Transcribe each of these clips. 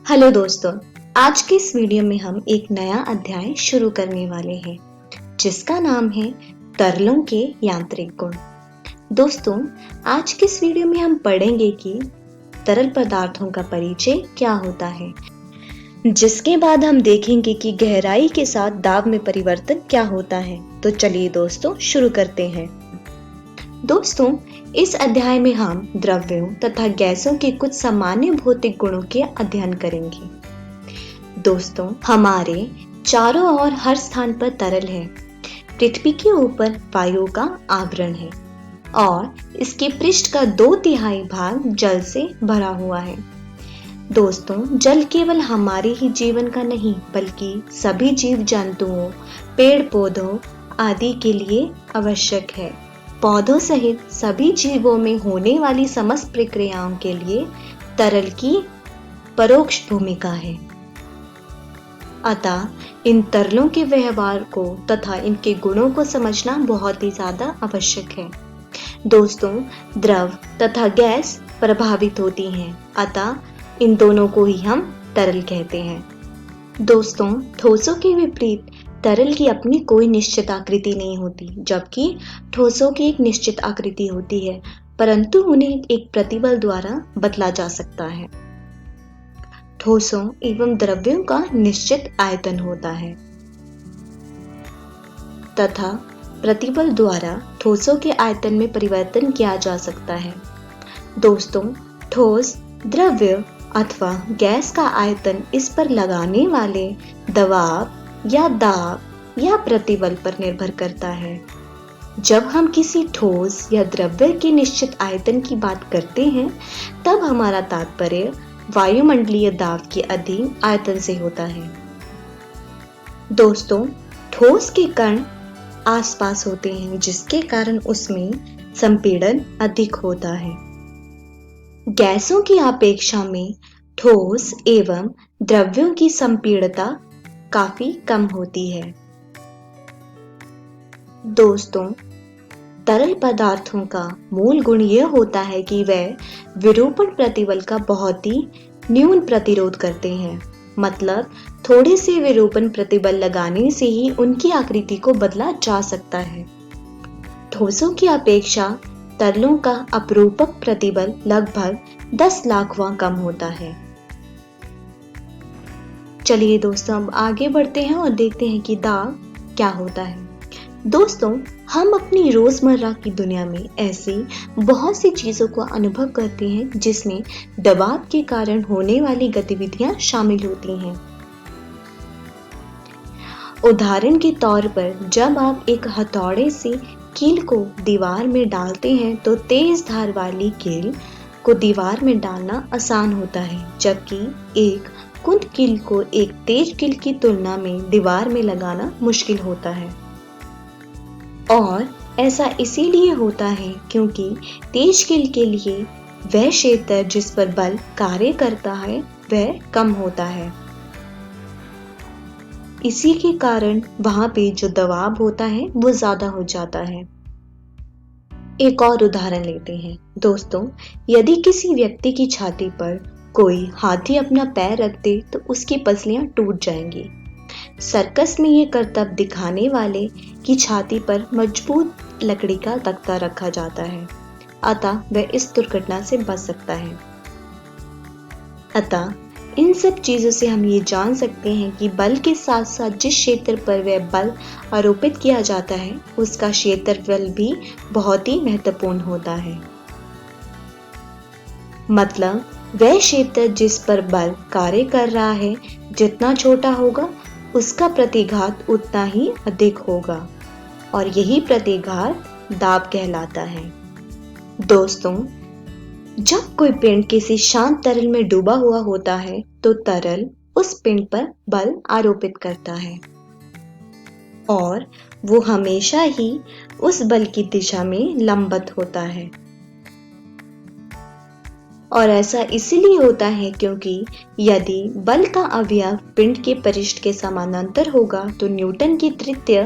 Hello दोस्तों, आज के इस वीडियो में हम एक नया अध्याय शुरू करने वाले हैं जिसका नाम है तरलों के यांत्रिक गुण। दोस्तों, आज के इस वीडियो में हम पढ़ेंगे कि तरल पदार्थों का परिचय क्या होता है, जिसके बाद हम देखेंगे कि गहराई के साथ दाब में परिवर्तन क्या होता है। तो चलिए दोस्तों शुरू करते हैं। दोस्तों, इस अध्याय में हम द्रव्यों तथा गैसों के कुछ सामान्य भौतिक गुणों के अध्ययन करेंगे। दोस्तों, हमारे चारों ओर हर स्थान पर तरल है। पृथ्वी के ऊपर वायु का आवरण है और इसके पृष्ठ का 2/3 भाग जल से भरा हुआ है। दोस्तों, जल केवल हमारे ही जीवन का नहीं बल्कि सभी जीव जंतुओं, पेड़ पौधों आदि के लिए आवश्यक है। पौधों सहित सभी जीवों में होने वाली समस्त प्रक्रियाओं के लिए तरल की परोक्ष भूमिका है। अतः इन तरलों के व्यवहार को तथा इनके गुणों को समझना बहुत ही ज्यादा आवश्यक है। दोस्तों, द्रव तथा गैस प्रभावित होती हैं, अतः इन दोनों को ही हम तरल कहते हैं। दोस्तों, ठोसों के विपरीत तरल की अपनी कोई निश्चित आकृति नहीं होती, जबकि ठोसों की एक निश्चित आकृति होती है, परंतु उन्हें एक प्रतिबल द्वारा बदला जा सकता है। ठोसों एवं द्रव्यों का निश्चित आयतन होता है तथा प्रतिबल द्वारा ठोसों के आयतन में परिवर्तन किया जा सकता है। दोस्तों, ठोस, द्रव्य अथवा गैस का आयतन इस पर लगाने वाले दबाव या दाब या प्रतिबल पर निर्भर करता है। जब हम किसी ठोस या द्रव्य के निश्चित आयतन की बात करते हैं, तब हमारा तात्पर्य वायुमंडलीय दाब के अधीन आयतन से होता है। दोस्तों, ठोस के कण आसपास होते हैं, जिसके कारण उसमें संपीड़न अधिक होता है। गैसों की अपेक्षा में ठोस एवं द्रव्यों की संपीड़ता काफी कम होती है। दोस्तों, तरल पदार्थों का मूल गुण यह होता है कि वे विरूपण प्रतिबल का बहुत ही न्यून प्रतिरोध करते हैं। मतलब, थोड़े से विरूपण प्रतिबल लगाने से ही उनकी आकृति को बदला जा सकता है। ठोसों की अपेक्षा तरलों का अपरूपक प्रतिबल लगभग 10 लाखवां कम होता है। चलिए दोस्तों, अब आगे बढ़ते हैं और देखते हैं कि दाब क्या होता है। दोस्तों, हम अपनी रोजमर्रा की दुनिया में ऐसी बहुत सी चीजों को अनुभव करते हैं जिसमें दबाव के कारण होने वाली गतिविधियां शामिल होती हैं। उदाहरण के तौर पर, जब आप एक हथौड़े से कील को दीवार में डालते हैं तो तेज धार वाली कील को दीवार में डालना आसान होता है, जबकि एक कुंद कील को एक तेज कील की तुलना में दीवार में लगाना मुश्किल होता है। और ऐसा इसीलिए होता है क्योंकि तेज कील के लिए वह क्षेत्र जिस पर बल कार्य करता है वह कम होता है। इसी के कारण वहां पे जो दबाव होता है वो ज्यादा हो जाता है। एक और उदाहरण लेते हैं। दोस्तों, यदि किसी व्यक्ति की छाती पर कोई हाथी अपना पैर रख दे तो उसकी पसलियां टूट जाएंगी। सर्कस में ये करतब दिखाने वाले की छाती पर मजबूत लकड़ी का तख्ता रखा जाता है, अतः वह इस दुर्घटना से बच सकता है। अतः इन सब चीजों से हम ये जान सकते हैं कि बल के साथ साथ जिस क्षेत्र पर वह बल आरोपित किया जाता है उसका क्षेत्रफल भी बहुत ही महत्वपूर्ण होता है। मतलब, वह क्षेत्र जिस पर बल कार्य कर रहा है जितना छोटा होगा उसका प्रतिघात उतना ही अधिक होगा और यही प्रतिघात दाब कहलाता है। दोस्तों, जब कोई पिंड किसी शांत तरल में डूबा हुआ होता है तो तरल उस पिंड पर बल आरोपित करता है और वो हमेशा ही उस बल की दिशा में लंबवत होता है। और ऐसा इसलिए होता है क्योंकि यदि बल का अवयव पिंड के पृष्ठ के समानांतर होगा तो न्यूटन के तृतीय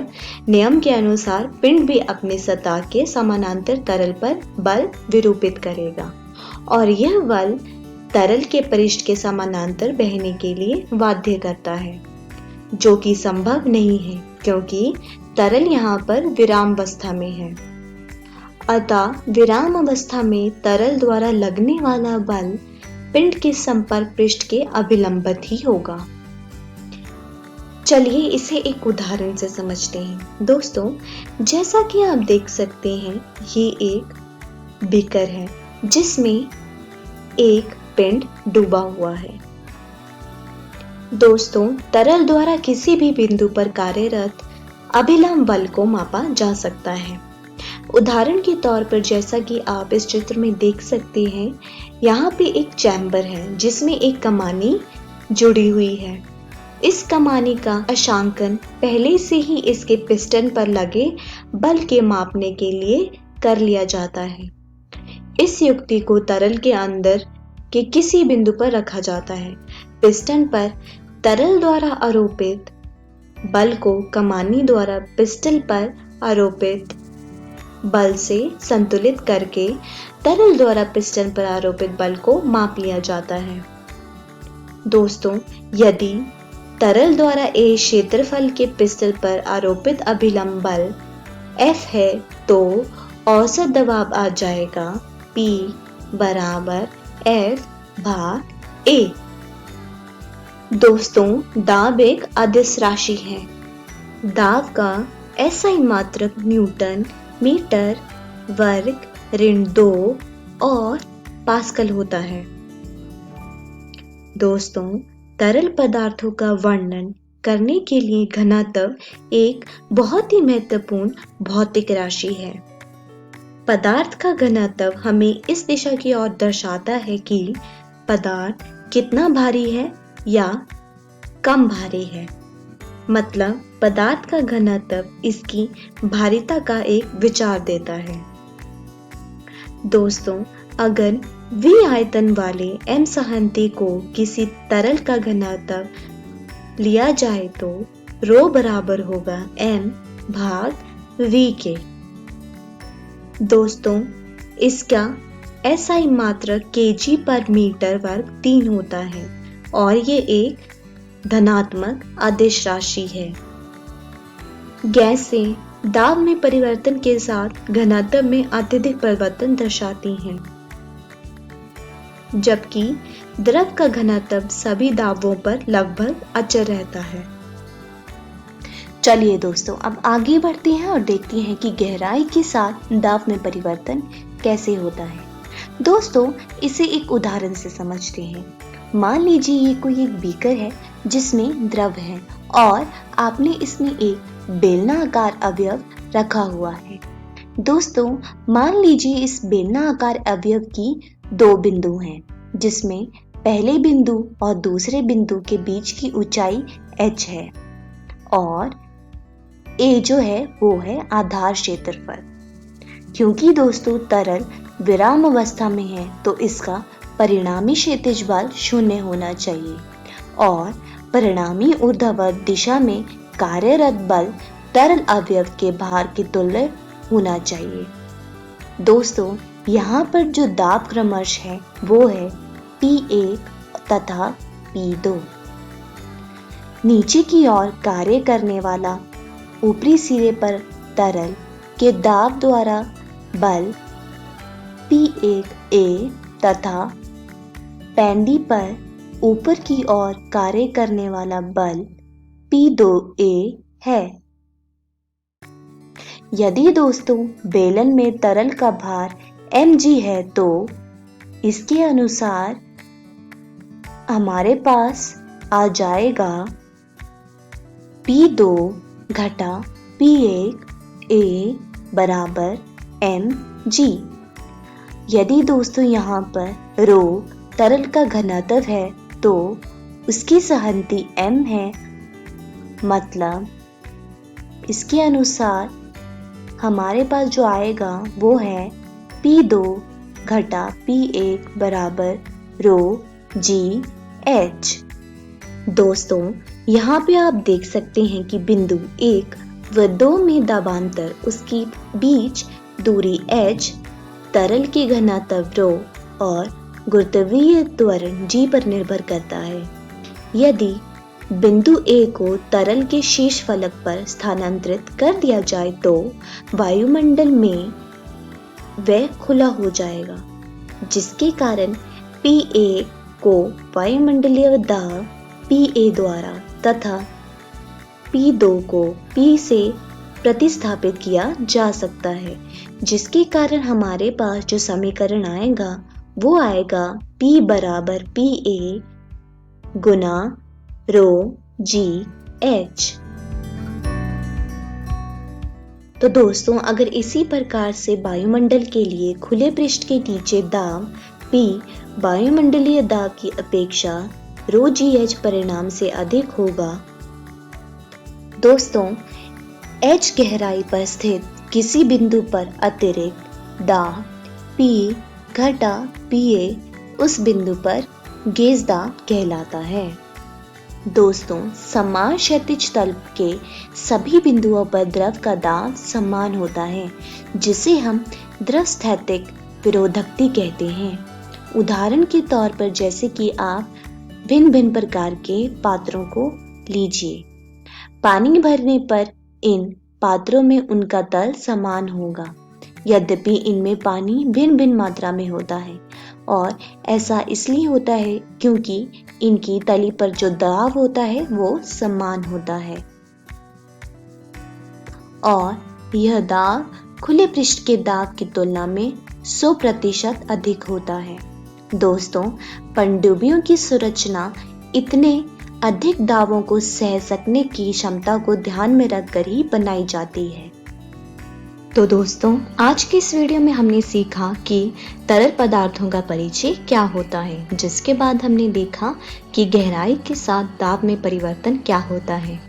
नियम के अनुसार पिंड भी अपने सतह के समानांतर तरल पर बल विरूपित करेगा और यह बल तरल के पृष्ठ के समानांतर बहने के लिए बाध्य करता है, जो कि संभव नहीं है क्योंकि तरल यहाँ पर विरामावस्था में है। अतः विरामावस्था में तरल द्वारा लगने वाला बल पिंड के संपर्क पृष्ठ के अभिलंबित ही होगा। चलिए इसे एक उदाहरण से समझते हैं। दोस्तों, जैसा कि आप देख सकते हैं, ये एक बीकर है जिसमें एक पिंड डूबा हुआ है। दोस्तों, तरल द्वारा किसी भी बिंदु पर कार्यरत अभिलंब बल को मापा जा सकता है। उदाहरण के तौर पर जैसा कि आप इस चित्र में देख सकते हैं, यहाँ पे एक चैम्बर है जिसमें एक कमानी जुड़ी हुई है। इस कमानी का अंशांकन पहले से ही इसके पिस्टन पर लगे बल के मापने के लिए कर लिया जाता है। इस युक्ति को तरल के अंदर के किसी बिंदु पर रखा जाता है। पिस्टन पर तरल द्वारा आरोपित बल को कमानी द्वारा पिस्टन पर आरोपित बल से संतुलित करके तरल द्वारा पिस्टन पर आरोपित बल को माप लिया जाता है। दोस्तों, यदि तरल द्वारा ए क्षेत्रफल के पिस्टन पर आरोपित अभिलंब बल F है तो औसत दबाव आ जाएगा P बराबर F भाग A। दोस्तों, दाब एक अदिश राशि है। दाब का SI मात्रक न्यूटन मीटर वर्ग ऋण 2 और पास्कल होता है। दोस्तों, तरल पदार्थों का वर्णन करने के लिए घनत्व एक बहुत ही महत्वपूर्ण भौतिक राशि है। पदार्थ का घनत्व हमें इस दिशा की ओर दर्शाता है कि पदार्थ कितना भारी है या कम भारी है। मतलब पदार्थ का घनत्व इसकी भारीता का एक विचार देता है। दोस्तों, अगर V आयतन वाले M सहंती को किसी तरल का घनत्व लिया जाए तो रो बराबर होगा M भाग V के। दोस्तों, इसका SI मात्रक kg पर मीटर वर्ग 3 होता है और ये एक धनात्मक अदिश राशि है। गैसें दाब में परिवर्तन के साथ घनत्व में अत्यधिक परिवर्तन दर्शाती हैं, जबकि द्रव का घनत्व सभी दाबों पर लगभग अचर रहता है। चलिए दोस्तों, अब आगे बढ़ते हैं और देखते हैं कि गहराई के साथ दाब में परिवर्तन कैसे होता है। दोस्तों, इसे एक उदाहरण से समझते हैं। मान लीजिए ये कोई एक बीकर है जिसमें द्रव है और आपने इसमें एक बेलनाकार अवयव रखा हुआ है। दोस्तों, मान लीजिए इस बेलनाकार अवयव की 2 बिंदु हैं, जिसमें पहले बिंदु और दूसरे बिंदु के बीच की ऊंचाई h है और a जो है वो है आधार क्षेत्रफल। क्योंकि दोस्तों तरल विराम अवस्था में है तो इसका परिणामी क्षैतिज बल 0 होना चाहिए और परिणामी ऊर्ध्वाधर दिशा में कार्यरत बल तरल अवयव के भार के तुल्य होना चाहिए। दोस्तों, यहाँ पर जो दाब क्रमश है वो है P1 तथा P2। नीचे की ओर कार्य करने वाला ऊपरी सिरे पर तरल के दाब द्वारा बल P1A तथा पैंडी पर ऊपर की ओर कार्य करने वाला बल P2A है। यदि दोस्तों बेलन में तरल का भार mg है तो इसके अनुसार हमारे पास आ जाएगा P2 घटा P1A बराबर mg। यदि दोस्तों यहाँ पर रो तरल का घनत्व है तो उसकी सहंती m है, मतलब इसके अनुसार हमारे पास जो आएगा वो है P2 घटा P1 बराबर रो जी एच। दोस्तों, यहाँ पे आप देख सकते हैं कि बिंदु 1 व 2 में दाबांतर उसकी बीच दूरी h, तरल की घनत्व रो और गुरुत्वीय त्वरण g पर निर्भर करता है। यदि बिंदु A को तरल के शीर्ष फलक पर स्थानांतरित कर दिया जाए तो वायुमंडल में वह खुला हो जाएगा, जिसके कारण PA को वायुमंडलीय दाब PA द्वारा तथा P2 को P से प्रतिस्थापित किया जा सकता है, जिसके कारण हमारे पास जो समीकरण आएगा वो आएगा P बराबर PA गुना रो GH। तो दोस्तों, अगर इसी प्रकार से वायुमंडल के लिए खुले पृष्ठ के नीचे दाब P वायुमंडलीय दाब की अपेक्षा रो GH परिणाम से अधिक होगा। दोस्तों, H गहराई पर स्थित किसी बिंदु पर अतिरिक्त दाब P घटा PA उस बिंदु पर गेज दाब कहलाता है। दोस्तों, समान क्षैतिज तल के सभी बिंदुओं पर द्रव का दाब समान होता है, जिसे हम द्रव स्थैतिक विरोधकता कहते हैं। उदाहरण के तौर पर जैसे कि आप भिन्न भिन्न प्रकार के पात्रों को लीजिए। पानी भरने पर इन पात्रों में उनका तल समान होगा, यद्यपि इनमें पानी भिन्न भिन्न मात्रा में होता है, और ऐसा इसलिए होता है क्योंकि इनकी तली पर जो दाब होता है वो समान होता है और यह दाब खुले पृष्ठ के दाब की तुलना में 100% अधिक होता है। दोस्तों, पनडुब्बियों की संरचना इतने अधिक दाबों को सह सकने की क्षमता को ध्यान में रखकर ही बनाई जाती है। तो दोस्तों, आज के इस वीडियो में हमने सीखा कि तरल पदार्थों का परिचय क्या होता है, जिसके बाद हमने देखा कि गहराई के साथ दाब में परिवर्तन क्या होता है।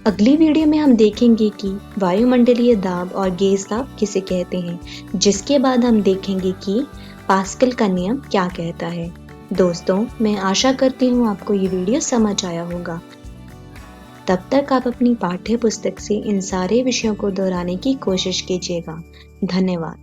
अगली वीडियो में हम देखेंगे कि वायुमंडलीय दाब और गेज दाब किसे कहते हैं, जिसके बाद हम देखेंगे कि पास्कल का नियम क्या कहता है। दोस्तों, मैं आशा करती हूँ आपको ये वीडियो समझ आया होगा। तब तक आप अपनी पाठ्य पुस्तक से इन सारे विषयों को दोहराने की कोशिश कीजिएगा। धन्यवाद।